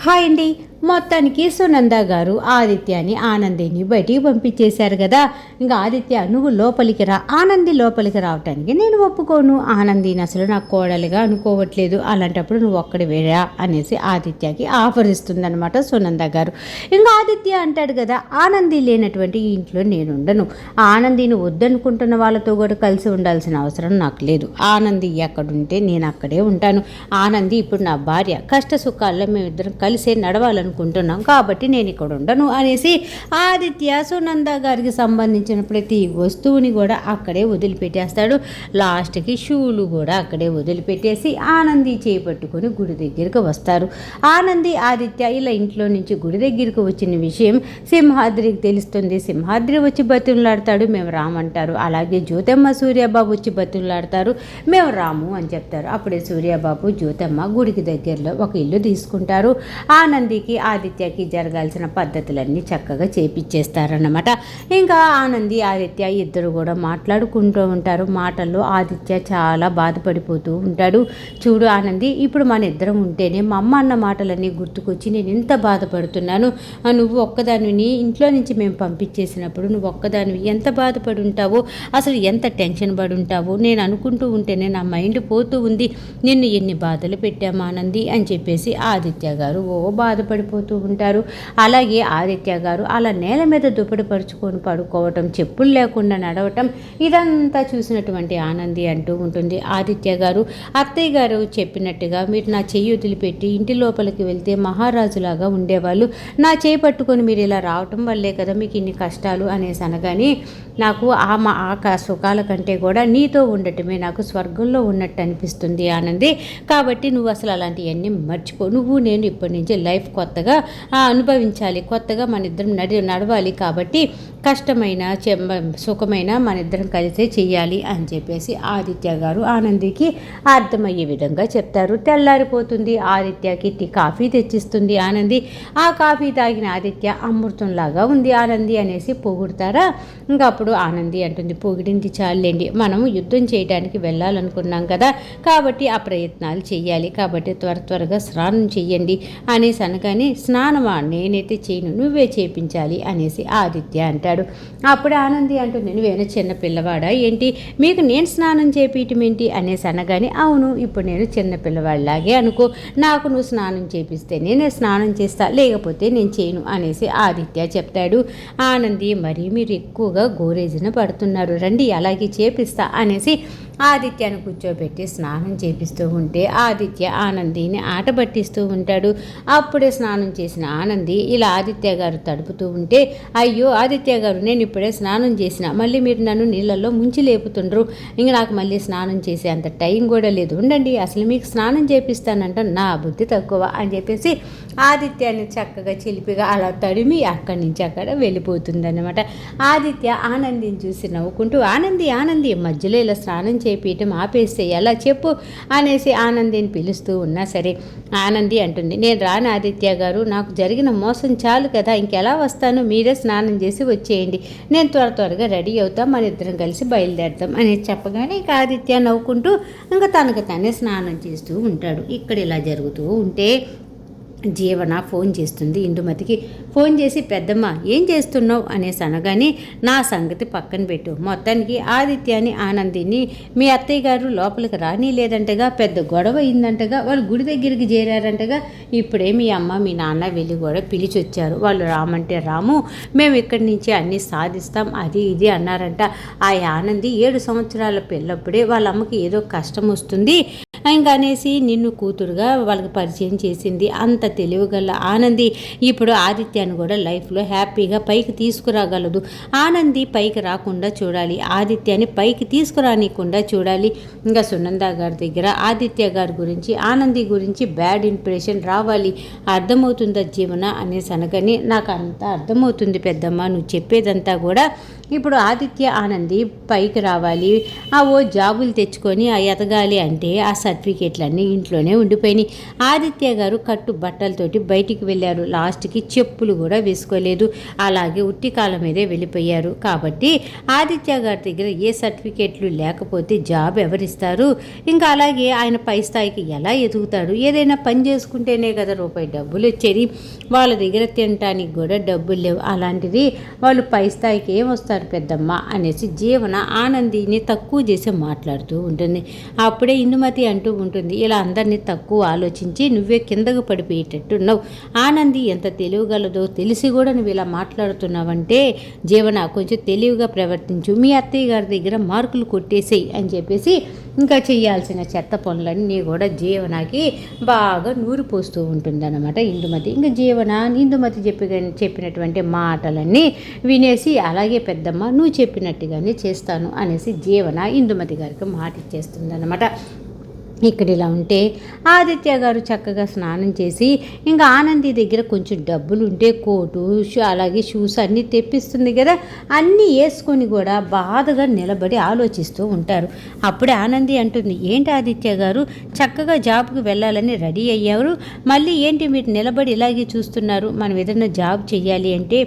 Hi అండి. మొత్తానికి సునంద గారు ఆదిత్యని ఆనందిని బయటికి పంపించేశారు కదా. ఇంకా ఆదిత్య నువ్వు లోపలికి రా, ఆనంది లోపలికి రావటానికి నేను ఒప్పుకోను, ఆనందిని అసలు నాకు కోడలిగా అనుకోవట్లేదు, అలాంటప్పుడు నువ్వు ఒక్కడి వేరా అనేసి ఆదిత్యకి ఆఫర్ ఇస్తుందన్నమాట సునంద గారు. ఇంకా ఆదిత్య అంటాడు కదా, ఆనంది లేనటువంటి ఈ ఇంట్లో నేను ఉండను, ఆనందిని వద్దనుకుంటున్న వాళ్ళతో కూడా కలిసి ఉండాల్సిన అవసరం నాకు లేదు, ఆనంది ఎక్కడుంటే నేను అక్కడే ఉంటాను, ఆనంది ఇప్పుడు నా భార్య, కష్ట సుఖాల్లో మేమిద్దరం కలిసే నడవాలనుకుంటున్నాం కాబట్టి నేను ఇక్కడ ఉండను అనేసి ఆదిత్య సునంద గారికి సంబంధించిన ప్రతి వస్తువుని కూడా అక్కడే వదిలిపెట్టేస్తాడు. లాస్ట్కి షూలు కూడా అక్కడే వదిలిపెట్టేసి ఆనంది చేపట్టుకొని గుడి దగ్గరికి వస్తారు. ఆనంది ఆదిత్య ఇలా ఇంట్లో నుంచి గుడి దగ్గరికి వచ్చిన విషయం సింహాద్రికి తెలుస్తుంది. సింహాద్రి వచ్చి బతులాడతాడు, మేము రామంటారు. అలాగే జ్యోతమ్మ సూర్యబాబు వచ్చి బతులాడతారు, మేము రాము అని చెప్తారు. అప్పుడే సూర్యబాబు జ్యోతమ్మ గుడికి దగ్గరలో ఒక ఇల్లు తీసుకుంటారు. ఆనందికి ఆదిత్యకి జరగాల్సిన పద్ధతులన్నీ చక్కగా చేపిచ్చేస్తారన్నమాట. ఇంకా ఆనంది ఆదిత్య ఇద్దరు కూడా మాట్లాడుకుంటూ ఉంటారు. మాటల్లో ఆదిత్య చాలా బాధపడిపోతూ ఉంటాడు. చూడు ఆనంది, ఇప్పుడు మన ఇద్దరం ఉంటేనే మా అమ్మ అన్న మాటలన్నీ గుర్తుకొచ్చి నేను ఎంత బాధపడుతున్నాను, నువ్వు ఒక్కదానివి ఇంట్లో నుంచి మేము పంపించేసినప్పుడు నువ్వు ఒక్కదానివి ఎంత బాధపడి ఉంటావో, అసలు ఎంత టెన్షన్ పడి ఉంటావో నేను అనుకుంటూ ఉంటేనే నా మైండ్ పోతూ ఉంది, నిన్ను ఎన్ని బాధలు పెట్టాము ఆనంది అని చెప్పేసి ఆదిత్య గారు బాధపడిపోతూ ఉంటారు. అలాగే ఆదిత్య గారు అలా నేల మీద దుప్పటి పరుచుకొని పడుకోవటం, చెప్పులు లేకుండా నడవటం, ఇదంతా చూసినటువంటి ఆనంది అంటూ ఉంటుంది, ఆదిత్య గారు అత్తయ్య గారు చెప్పినట్టుగా మీరు నా చెయ్యి వదిలిపెట్టి ఇంటి లోపలికి వెళ్తే మహారాజులాగా ఉండేవాళ్ళు, నా చేయి పట్టుకొని మీరు ఇలా రావటం వల్లే కదా మీకు ఇన్ని కష్టాలు అనేసి అనగానే నాకు ఆ సుఖాల కంటే కూడా నీతో ఉండటమే నాకు స్వర్గంలో ఉన్నట్టు అనిపిస్తుంది ఆనంది, కాబట్టి నువ్వు అసలు అలాంటివన్నీ మర్చిపో, నువ్వు నేను ఇప్పటి నుంచి లైఫ్ కొత్తగా అనుభవించాలి, కొత్తగా మన ఇద్దరం నడవాలి, కాబట్టి కష్టమైన సుఖమైన మన ఇద్దరం కలిసే చెయ్యాలి అని చెప్పేసి ఆదిత్య గారు ఆనందికి అర్థమయ్యే విధంగా చెప్తారు. తెల్లారిపోతుంది. ఆదిత్యకి కాఫీ తెచ్చిస్తుంది ఆనంది. ఆ కాఫీ తాగిన ఆదిత్య అమృతంలాగా ఉంది ఆనంది అనేసి పొగుడతారా. ఇంకా అప్పుడు ఆనంది అంటుంది, పొగిడింది చాలండి, మనము యుద్ధం చేయడానికి వెళ్ళాలనుకున్నాం కదా, కాబట్టి ఆ ప్రయత్నాలు చెయ్యాలి, కాబట్టి త్వరగా స్నానం చెయ్యండి అనేసి అనగానే, స్నానమా నేనైతే చేయను, నువ్వే చేయించాలి అనేసి ఆదిత్య అంటాడు. అప్పుడు ఆనంది అంటుంది, నువ్వేనా చిన్న పిల్లవాడా ఏంటి, మీకు నేను స్నానం చేపించటం ఏంటి అనేసి అనగానే, అవును ఇప్పుడు నేను చిన్న పిల్లవాడిలాగే అనుకో, నాకు నువ్వు స్నానం చేపిస్తే నేనే స్నానం చేస్తా, లేకపోతే నేను చేయను అనేసి ఆదిత్య చెప్తాడు. ఆనంది, మరి మీరు ఎక్కువగా గోరేజిన పడుతున్నారు, రండి అలాగే చేపిస్తా అనేసి ఆదిత్యను కూర్చోబెట్టి స్నానం చేపిస్తూ ఉంటే ఆదిత్య ఆనందిని ఆట పట్టిస్తూ ఉంటాడు. అప్పుడే స్నానం చేసిన ఆనంది ఇలా ఆదిత్య గారు తడుపుతూ ఉంటే, అయ్యో ఆదిత్య గారు నేను ఇప్పుడే స్నానం చేసిన, మళ్ళీ మీరు నన్ను నీళ్ళల్లో ముంచి లేపుతుండ్రు, ఇంక నాకు మళ్ళీ స్నానం చేసే అంత టైం కూడా లేదు, ఉండండి అసలు మీకు స్నానం చేపిస్తానంట, నా బుద్ధి తక్కువ అని చెప్పేసి ఆదిత్యాన్ని చక్కగా చిలిపిగా అలా తడిమి అక్కడి నుంచి అక్కడ వెళ్ళిపోతుందన్నమాట. ఆదిత్య ఆనందిని చూసి నవ్వుకుంటూ, ఆనంది మధ్యలో ఇలా స్నానం చేపించటం ఆపేస్తే ఎలా చెప్పు అనేసి ఆనందిని పిలుస్తూ ఉన్నా సరే ఆనంది అంటుంది, నేను రాను ఆదిత్య గారు, నాకు జరిగిన మోసం చాలు కదా, ఇంకెలా వస్తాను, మీరే స్నానం చేసి వచ్చేయండి, నేను త్వరగా రెడీ అవుతాం, మన ఇద్దరం కలిసి బయలుదేరుతాం అనేది చెప్పగానే ఇక ఆదిత్య నవ్వుకుంటూ ఇంకా తనకు తానే స్నానం చేస్తూ ఉంటాడు. ఇక్కడ ఇలా జరుగుతూ ఉంటే జీవన ఫోన్ చేస్తుంది ఇందుమతికి. ఫోన్ చేసి, పెద్దమ్మ ఏం చేస్తున్నావు అనేసి అనగానే, నా సంగతి పక్కన పెట్టు, మొత్తానికి ఆదిత్యాన్ని ఆనందిని మీ అత్తయ్య గారు లోపలికి రాని లేదంటగా, పెద్ద గొడవ అయిందంటగా, వాళ్ళు గుడి దగ్గరికి చేరారంటగా, ఇప్పుడే మీ అమ్మ మీ నాన్న వెళ్ళి కూడా పిలిచి వచ్చారు, వాళ్ళు రామంటే రాము, మేము ఇక్కడి నుంచి అన్నీ సాధిస్తాం అది ఇది అన్నారంట. ఆ ఆనంది 7 సంవత్సరాల పిల్లప్పుడే వాళ్ళ అమ్మకి ఏదో కష్టం వస్తుంది ఇంకా అనేసి నిన్ను కూతురుగా వాళ్ళకి పరిచయం చేసింది, అంత తెలివిగల ఆనంది ఇప్పుడు ఆదిత్యాన్ని కూడా లైఫ్లో హ్యాపీగా పైకి తీసుకురాగలదు, ఆనంది పైకి రాకుండా చూడాలి, ఆదిత్యాన్ని పైకి తీసుకురానికుండా చూడాలి. ఇంకా సునంద గారి దగ్గర ఆదిత్య గారి గురించి ఆనంది గురించి బ్యాడ్ ఇంప్రెషన్ రావాలి, అర్థమవుతుందా జీవన అనేసి అనగానే, నాకు అంతా అర్థమవుతుంది పెద్దమ్మ, నువ్వు చెప్పేదంతా కూడా ఇప్పుడు ఆదిత్య ఆనంది పైకి రావాలి, ఓ జాబులు తెచ్చుకొని ఎదగాలి అంటే ఆ సర్టిఫికేట్లన్నీ ఇంట్లోనే ఉండిపోయినాయి. ఆదిత్య గారు కట్టు బట్టలతోటి బయటికి వెళ్ళారు. లాస్ట్కి చెప్పులు కూడా వేసుకోలేదు. అలాగే ఉట్టి కాళ్ళ మీదే వెళ్ళిపోయారు. కాబట్టి ఆదిత్య గారి దగ్గర ఏ సర్టిఫికేట్లు లేకపోతే జాబ్ ఎవరిస్తారు? ఇంకా అలాగే ఆయన పై స్థాయికి ఎలా ఎదుగుతాడు? ఏదైనా పని చేసుకుంటేనే కదా రూపాయి డబ్బులు వచ్చేది. వాళ్ళ దగ్గర తినటానికి కూడా డబ్బులు లేవు. అలాంటిది వాళ్ళు పై స్థాయికి ఏం వస్తారు పెద్దమ్మ అనేసి జీవన ఆనందిని తక్కువ చేసి మాట్లాడుతూ ఉంటుంది. అప్పుడే ఇందుమతి అంటూ ఉంటుంది, ఇలా అందరినీ తక్కువ ఆలోచించి నువ్వే కిందకు పడిపోయేటట్టున్నావు. ఆనంది ఎంత తెలివిగలదో తెలిసి కూడా నువ్వు ఇలా మాట్లాడుతున్నావంటే జీవన కొంచెం తెలివిగా ప్రవర్తించు, మీ అత్తయ్య గారి దగ్గర మార్కులు కొట్టేసేయి అని చెప్పేసి ఇంకా చేయాల్సిన చెత్త పనులన్నీ కూడా జీవనకి బాగా నూరు పోస్తూ ఉంటుందన్నమాట ఇందుమతి. ఇంకా జీవన ఇందుమతి చెప్పినటువంటి మాటలన్నీ వినేసి అలాగే పెద్దమ్మ నువ్వు చెప్పినట్టుగానే చేస్తాను అనేసి జీవన ఇందుమతి గారికి మాట ఇచ్చేస్తుంది అన్నమాట. ఇక్కడ ఇలా ఉంటే ఆదిత్య గారు చక్కగా స్నానం చేసి ఇంకా ఆనంది దగ్గర కొంచెం డబ్బులు ఉంటే కోటు అలాగే షూస్ అన్నీ తెప్పిస్తుంది కదా, అన్నీ వేసుకొని కూడా బాధగా నిలబడి ఆలోచిస్తూ ఉంటారు. అప్పుడే ఆనంది అంటుంది, ఏంటి ఆదిత్య గారు చక్కగా జాబ్కి వెళ్ళాలని రెడీ అయ్యారు, మళ్ళీ ఏంటి మీరు నిలబడి ఇలాగే చూస్తున్నారు? మనం ఏదైనా జాబ్ చెయ్యాలి అంటే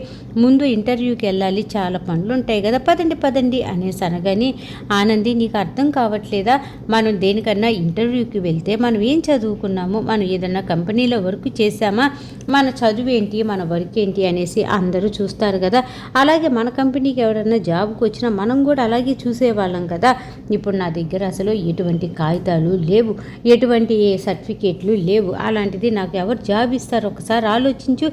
ముందు ఇంటర్వ్యూకి వెళ్ళాలి, చాలా పనులు ఉంటాయి కదా, పదండి పదండి అనేసి అనగాని ఆనంది నీకు అర్థం కావట్లేదా, మనం దేనికన్నా ఇంటర్వ్యూకి వెళ్తే మనం ఏం చదువుకున్నాము, మనం ఏదన్నా కంపెనీలో వర్క్ చేసామా, మన చదువు ఏంటి మన వర్క్ ఏంటి అనేసి అందరూ చూస్తారు కదా, అలాగే మన కంపెనీకి ఎవరైనా జాబ్కి వచ్చినా మనం కూడా అలాగే చూసేవాళ్ళం కదా. ఇప్పుడు నా దగ్గర అసలు ఎటువంటి కాగితాలు లేవు, ఎటువంటి సర్టిఫికేట్లు లేవు, అలాంటిది నాకు ఎవరు జాబ్ ఇస్తారు ఒకసారి ఆలోచించు.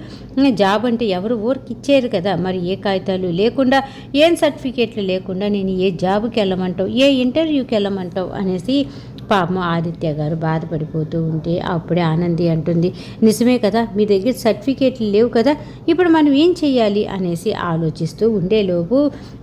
జాబ్ అంటే ఎవరు వర్క్ ఇచ్చారు కదా, మరి ఏ కాగితాలు లేకుండా ఏం సర్టిఫికేట్లు లేకుండా నేను ఏ జాబ్కి వెళ్ళమంటావు, ఏ ఇంటర్వ్యూకి వెళ్ళమంటావు అనేసి పాపం ఆదిత్య గారు బాధపడిపోతూ ఉంటే అప్పుడే ఆనంది అంటుంది, నిజమే కదా మీ దగ్గర సర్టిఫికేట్లు లేవు కదా, ఇప్పుడు మనం ఏం చెయ్యాలి అనేసి ఆలోచిస్తూ ఉండేలోపు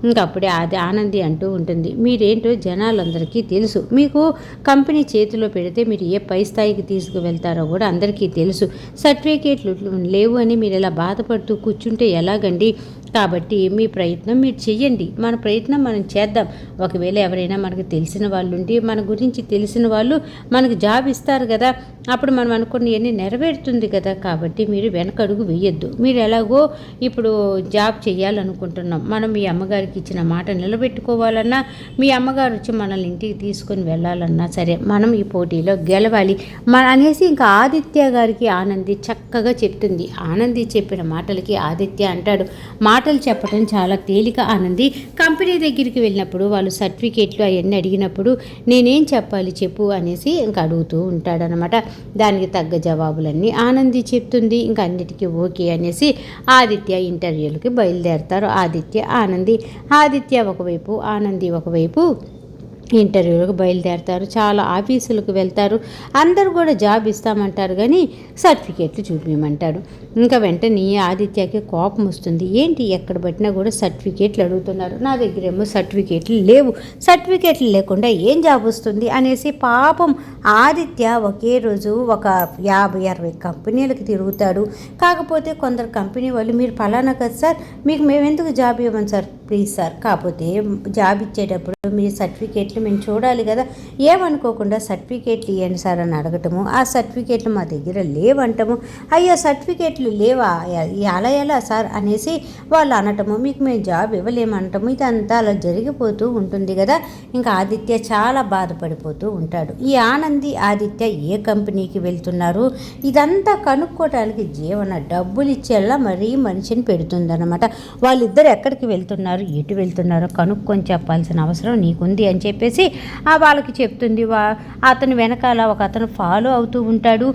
ఇంకప్పుడే ఆనంది అంటూ ఉంటుంది, మీరేంటో జనాలందరికీ తెలుసు, మీకు కంపెనీ చేతిలో పెడితే మీరు ఏ పై స్థాయికి తీసుకువెళ్తారో కూడా అందరికీ తెలుసు, సర్టిఫికేట్లు లేవు అని మీరు ఇలా బాధపడుతూ కూర్చుంటే ఎలాగండి, కాబట్టి మీ ప్రయత్నం మీరు చెయ్యండి, మన ప్రయత్నం మనం చేద్దాం, ఒకవేళ ఎవరైనా మనకు తెలిసిన వాళ్ళు ఉండి మన గురించి తెలిసిన వాళ్ళు మనకు జాబ్ ఇస్తారు కదా, అప్పుడు మనం అనుకున్నవన్నీ నెరవేరుతుంది కదా, కాబట్టి మీరు వెనకడుగు వేయొద్దు, మీరు ఎలాగో ఇప్పుడు జాబ్ చేయాలనుకుంటున్నాం, మనం మీ అమ్మగారికి ఇచ్చిన మాట నిలబెట్టుకోవాలన్నా మీ అమ్మగారు వచ్చి మనల్ని ఇంటికి తీసుకొని వెళ్ళాలన్నా సరే మనం ఈ పోటీలో గెలవాలి అనేసి ఇంకా ఆదిత్య గారికి ఆనంది చక్కగా చెప్తుంది. ఆనంది చెప్పిన మాటలకి ఆదిత్య అంటాడు, మాటలు చెప్పడం చాలా తేలిక ఆనంది, కంపెనీ దగ్గరికి వెళ్ళినప్పుడు వాళ్ళు సర్టిఫికేట్లు అవన్నీ అడిగినప్పుడు నేనేం చెప్పాలి చెప్పు అనేసి ఇంకా అడుగుతూ ఉంటాడనమాట. దానికి తగ్గ జవాబులన్నీ ఆనంది చెప్తుంది. ఇంకా అన్నిటికీ ఓకే అనేసి ఆదిత్య ఇంటర్వ్యూలకి బయలుదేరతారు. ఆదిత్య ఒకవైపు ఆనంది ఒకవైపు ఇంటర్వ్యూలకు బయలుదేరతారు. చాలా ఆఫీసులకు వెళ్తారు, అందరూ కూడా జాబ్ ఇస్తామంటారు కానీ సర్టిఫికేట్లు చూపించమంటారు. ఇంకా వెంటనే ఆదిత్యకి కోపం వస్తుంది, ఏంటి ఎక్కడ పట్టినా కూడా సర్టిఫికేట్లు అడుగుతున్నారు, నా దగ్గరేమో సర్టిఫికేట్లు లేవు, సర్టిఫికేట్లు లేకుండా ఏం జాబ్ వస్తుంది అనేసి పాపం ఆదిత్య ఒకే రోజు ఒక 50-60 కంపెనీలకు తిరుగుతాడు. కాకపోతే కొందరు కంపెనీ వాళ్ళు మీరు ఫలానా కదా సార్, మీకు మేము ఎందుకు జాబ్ ఇవ్వము సార్, ప్లీజ్ సార్, కాకపోతే జాబ్ ఇచ్చేటప్పుడు మీ సర్టిఫికేట్లు మేము చూడాలి కదా, ఏమనుకోకుండా సర్టిఫికేట్లు ఇవ్వండి సార్ అని అడగటము, ఆ సర్టిఫికేట్లు మా దగ్గర లేవంటము, అయ్యో సర్టిఫికేట్లు లేవా ఎలా సార్ అనేసి వాళ్ళు అనటము, మీకు మేము జాబ్ ఇవ్వలేమంటాము, ఇదంతా అలా జరిగిపోతూ ఉంటుంది కదా. ఇంకా ఆదిత్య చాలా బాధపడిపోతూ ఉంటాడు. ఈ ఆదిత్య ఏ కంపెనీకి వెళ్తున్నారు ఇదంతా కనుక్కోవటానికి జీవన డబ్బులు ఇచ్చేలా మరీ మనిషిని పెడుతుందన్నమాట. వాళ్ళిద్దరు ఎక్కడికి వెళ్తున్నారు ఎటు వెళ్తున్నారో కనుక్కొని చెప్పాల్సిన అవసరం నీకుంది అని చెప్పేసి వాళ్ళకి చెప్తుంది. అతను వెనకాల ఒక అతను ఫాలో అవుతూ ఉంటాడు.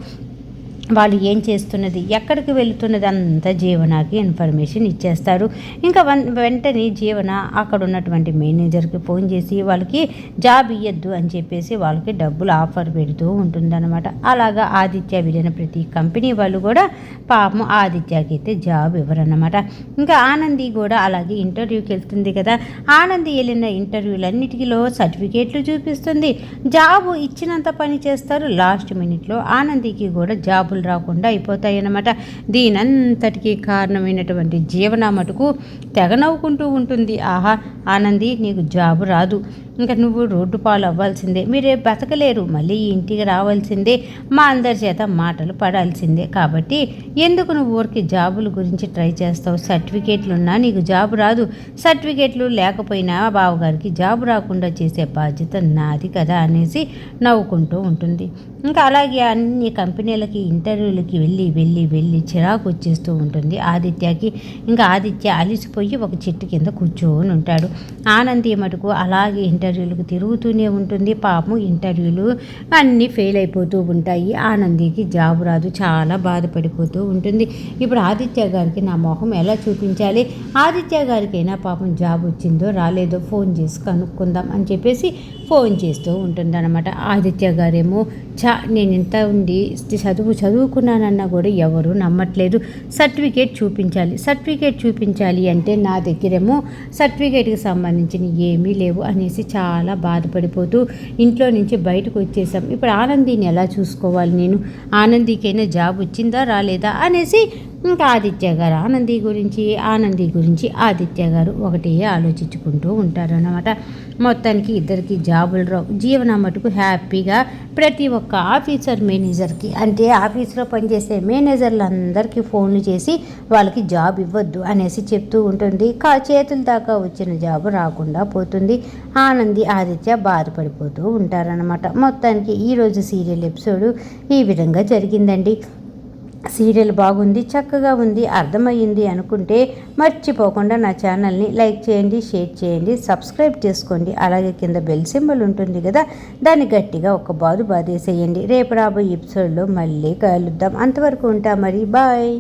వాళ్ళు ఏం చేస్తున్నది ఎక్కడికి వెళుతున్నది అంతా జీవనకి ఇన్ఫర్మేషన్ ఇచ్చేస్తారు. ఇంకా వెంటనే జీవన అక్కడ ఉన్నటువంటి మేనేజర్కి ఫోన్ చేసి వాళ్ళకి జాబ్ ఇవ్వద్దు అని చెప్పేసి వాళ్ళకి డబ్బులు ఆఫర్ పెడుతూ ఉంటుందన్నమాట. అలాగా ఆదిత్య వెళ్ళిన ప్రతి కంపెనీ వాళ్ళు కూడా పాపం ఆదిత్యకి అయితే జాబ్ ఇవ్వరన్నమాట. ఇంకా ఆనంది కూడా అలాగే ఇంటర్వ్యూకి వెళ్తుంది కదా, ఆనంది వెళ్ళిన ఇంటర్వ్యూలన్నిటిలో సర్టిఫికేట్లు చూపిస్తుంది, జాబ్ ఇచ్చినంత పని చేస్తారు, లాస్ట్ మినిట్లో ఆనందికి కూడా జాబ్ రాకుండా అయిపోతాయి అన్నమాట. దీనంతటికీ కారణమైనటువంటి జీవన మటుకు తెగ నవ్వుకుంటూ ఉంటుంది, ఆహా ఆనంది నీకు జాబు రాదు, ఇంకా నువ్వు రోడ్డు పాలు అవ్వాల్సిందే, మీరే బతకలేరు, మళ్ళీ ఈ ఇంటికి రావాల్సిందే, మా అందరి చేత మాటలు పడాల్సిందే. కాబట్టి ఎందుకు నువ్వు ఊరికి జాబుల గురించి ట్రై చేస్తావు? సర్టిఫికేట్లు ఉన్నా నీకు జాబు రాదు, సర్టిఫికేట్లు లేకపోయినా బావగారికి జాబు రాకుండా చేసే బాధ్యత నాది కదా అనేసి నవ్వుకుంటూ ఉంటుంది. ఇంకా అలాగే అన్ని కంపెనీలకి ఇంటర్వ్యూలకి వెళ్ళి వెళ్ళి వెళ్ళి చిరాకు వచ్చేస్తూ ఉంటుంది ఆదిత్యకి. ఇంకా ఆదిత్య అలిసిపోయి ఒక చెట్టు కింద కూర్చొని ఉంటాడు. ఆనంది మటుకు అలాగే ఇంటర్వ్యూలకు తిరుగుతూనే ఉంటుంది. పాపం ఇంటర్వ్యూలు అన్నీ ఫెయిల్ అయిపోతూ ఉంటాయి. ఆనందికి జాబు రాదు, చాలా బాధపడిపోతూ ఉంటుంది. ఇప్పుడు ఆదిత్య గారికి నా మొహం ఎలా చూపించాలి, ఆదిత్య గారికైనా పాపం జాబ్ వచ్చిందో రాలేదో ఫోన్ చేసి కనుక్కుందాం అని చెప్పేసి ఫోన్ చేస్తూ ఉంటుందన్నమాట. ఆదిత్య గారేమో నేను ఇంత ఉండి చదువుకున్నానన్నా కూడా ఎవరు నమ్మట్లేదు, సర్టిఫికేట్ చూపించాలి అంటే నా దగ్గరేమో సర్టిఫికేట్కి సంబంధించిన ఏమీ లేవు అనేసి చాలా బాధపడిపోతూ ఇంట్లో నుంచి బయటకు వచ్చేసాం. ఇప్పుడు ఆనందిని ఎలా చూసుకోవాలి, నేను ఆనందికైనా జాబ్ వచ్చిందా రాలేదా అనేసి ఇంకా ఆదిత్య గారు ఆనంది గురించి ఆదిత్య గారు ఒకటే ఆలోచించుకుంటూ ఉంటారన్నమాట. మొత్తానికి ఇద్దరికి జాబులు రావు. జీవన మటుకు హ్యాపీగా ప్రతి ఒక్క ఆఫీసర్ మేనేజర్కి, అంటే ఆఫీస్లో పనిచేసే మేనేజర్లందరికీ ఫోన్లు చేసి వాళ్ళకి జాబ్ ఇవ్వద్దు అనేసి చెప్తూ ఉంటుంది. చేతుల దాకా వచ్చిన జాబు రాకుండా పోతుంది. ఆనంది ఆదిత్య బాధపడిపోతూ ఉంటారనమాట. మొత్తానికి ఈరోజు సీరియల్ ఎపిసోడ్ ఈ విధంగా జరిగిందండి. సీరియల్ బాగుంది, చక్కగా ఉంది, అర్థమయ్యింది అనుకుంటే మర్చిపోకుండా నా ఛానల్ని లైక్ చేయండి, షేర్ చేయండి, సబ్స్క్రైబ్ చేసుకోండి. అలాగే కింద బెల్ సింబల్ ఉంటుంది కదా, దాన్ని గట్టిగా ఒక బాధేసేయండి. రేపు రాబోయే ఎపిసోడ్లో మళ్ళీ కలుద్దాం. అంతవరకు ఉంటా మరి, బాయ్.